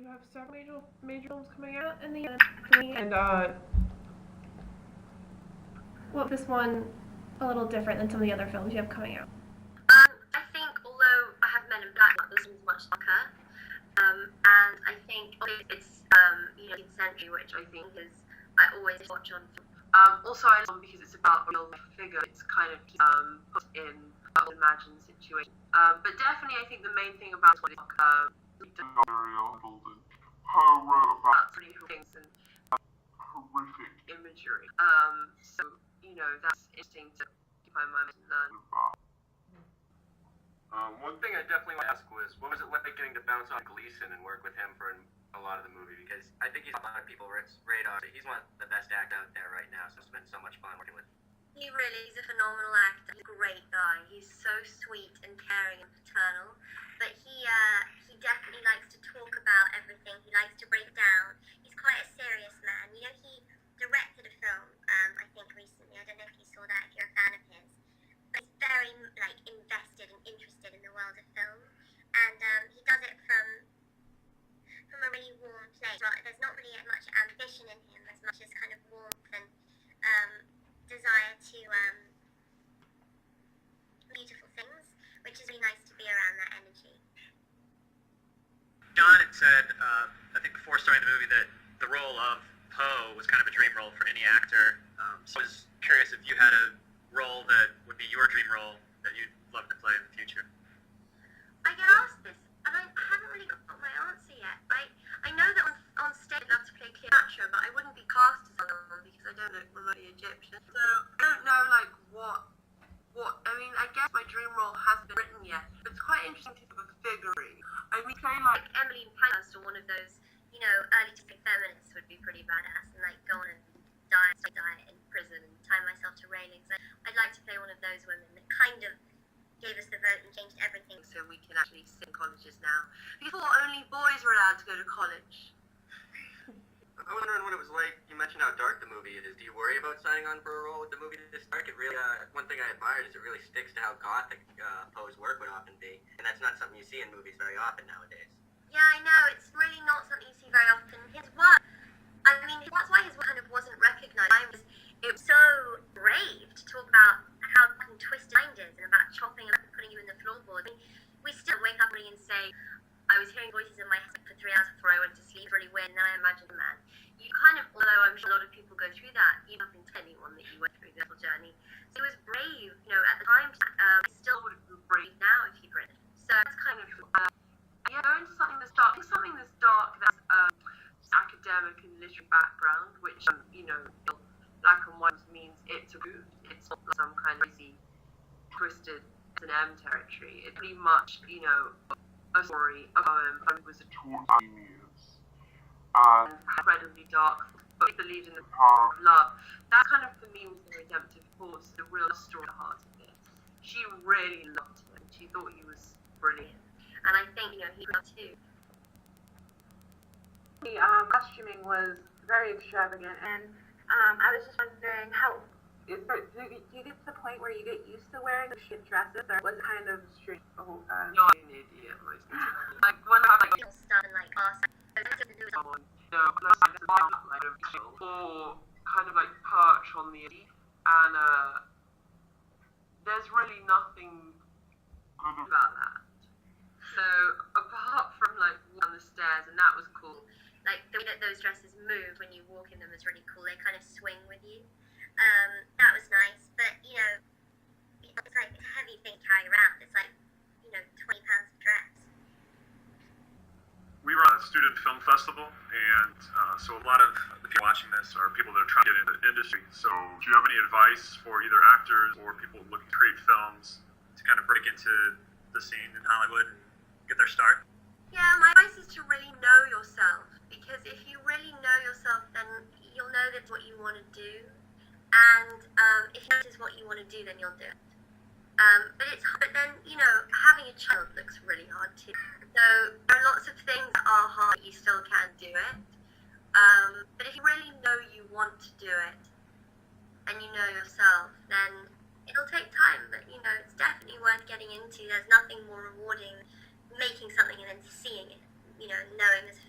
have several major films coming out in the year, and well, this one a little different than some of the other films you have coming out. I think although I have Men in Black, this one's much darker, and I think it's 18th century, which I think is I always watch on. Also, I love it because it's about a real figure. It's kind of put in an imagined situation. But definitely, I think the main thing about it is about really things and horrific imagery. So that's interesting to keep my mind and learn. One thing I definitely want to ask was, what was it like getting to bounce on Gleason and work with him for a lot of the movie? Because I think he's on a lot of people's radar. He's one of the best actors out there right now, so it's been so much fun working with him. He really is a phenomenal actor. He's a great guy. He's so sweet and caring and paternal. But he definitely likes to talk about everything. He likes to break it down. He's quite a serious man. You know, he directed a film, I think recently. I don't know if you saw that, if you're a fan of his. But he's very, invested and interested in the world of film. And he does it from a really warm place. There's not really much ambition in him as much as kind of warmth and desire to beautiful things, which is really nice to be around that energy. John had said, I think before starting the movie, that the role of Poe was kind of a dream role for any actor. So I was curious if you had a role that would be your dream role that you'd love to play in the future. I get asked this, and I haven't really got my answer yet. I know that on stage I'd love to play Cleopatra, but I wouldn't be cast as one because I don't look remotely Egyptian. So I don't know what I mean. I guess my dream role hasn't been written yet, but it's quite interesting to think of a figure. I mean, play like Emmeline Pankhurst or one of those, early to feminists would be pretty badass, and go on and die in prison and tie myself to railings. I'd like to play one of those women that kind of gave us the vote and changed everything so we can actually sit in colleges now. Before, only boys were allowed to go to college. I'm wondering what it was like. You mentioned how dark the movie is. Do you worry about signing on for a role with the movie this dark? It really, one thing I admired is it really sticks to how gothic Poe's work would often be, and that's not something you see in movies very often nowadays. Yeah, I know. It's really not something you see very often. His work, that's why his work kind of wasn't recognised. It was so brave to talk about how twisted mind is and about chopping up and putting you in the floorboard. I mean, we still wake up and say, I was hearing voices in my head for 3 hours before I went to sleep, really weird, and then I imagined a man. You kind of, although I'm sure a lot of people go through that, you haven't tell anyone that you went through this whole journey. So it was brave, at the time. It still would have been brave now if he'd written it. So it's kind of, go into something that's dark. Something that's dark, that's academic and literary background, which, black and white means it's a good, it's not some kind of crazy, twisted S&M territory. It's pretty much, a story about him who was a genius and incredibly dark, but he believed in the power of love. That kind of, for me, was the redemptive force, the real story at the heart of it. She really loved him. She thought he was brilliant. And I think, he loved too. The costuming was very extravagant, and I was just wondering do you get to the point where you get used to wearing the shit dresses, or was it kind of strange the whole time? You're an idiot, most of the time. When I have stuff and someone, or kind of perch on the leaf, and there's really nothing good about that. So apart from on the stairs, and that was cool. The way that those dresses move when you walk in them is really cool. They kind of swing with you. That was nice, but it's a heavy thing to carry around. It's 20 pounds of dress. We were at a student film festival, and so a lot of the people watching this are people that are trying to get into the industry. So do you have any advice for either actors or people looking to create films to kind of break into the scene in Hollywood and get their start? Yeah, my advice is to really know yourself, because if you really know yourself, then you'll know that's what you want to do, and if you know this is what you want to do, then you'll do it. But it's hard. But then, having a child looks really hard too. So there are lots of things that are hard, but you still can do it. But if you really know you want to do it, and you know yourself, then it'll take time, but it's definitely worth getting into. There's nothing more rewarding making something and then seeing it, knowing there's a